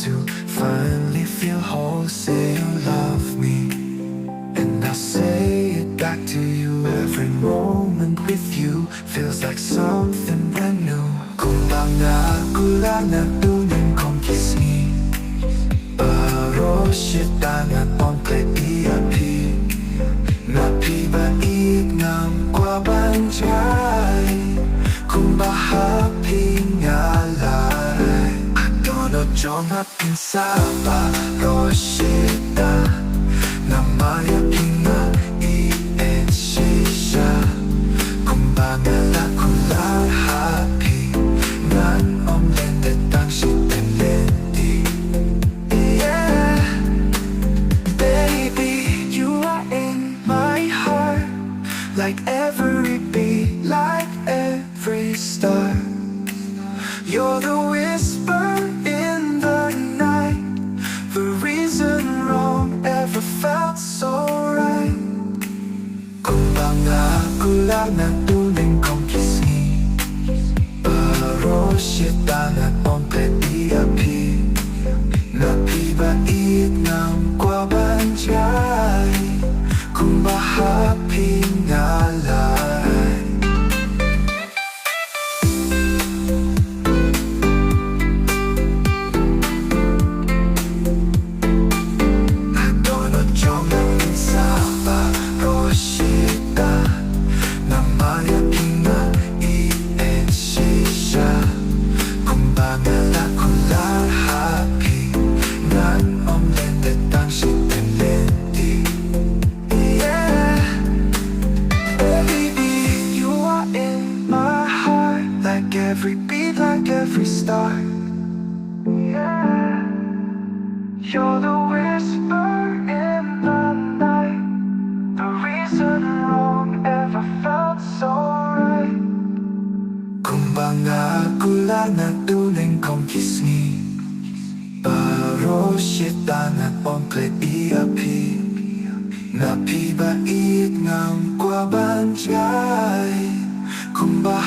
to finally feel whole. Say you love me, and I'll say it back to you. Every moment with you feels like something brand new. Kumbaga na tuning kong kismi, Paroshitangan onkletiapi, Napibait ng kwabanjay, Kumbahapi ngalay, Dohnud jong at pinsapa Roshita, Namayapin na ienshisha, Kumbangala kulang happy, Nan omlendet ang shitenlendi. Yeah, baby, you are in my heart, like every beat, like every star. You're the whisper in the night, the reason wrong ever felt so right. Kumbaga na tuning kong kismi, Paroshitangan onkletiapi, Napibait ng kwabanjay, Kumbahapi ngalay. Dohnud jong at pinsapa Roshita, Namayapin na ienshisha, Kumbangala kulang happy, Nan omlendet ang shitenlendi. Yeah, baby, you are in my heart, like every beat, like every star. Yeah, you're the whisper in the night, the reason wrong ever felt so right. Kumbaga na tuning kong kismi, Paroshitangan onkletiapi, Napibait ng kwabanjay, Kumbahapi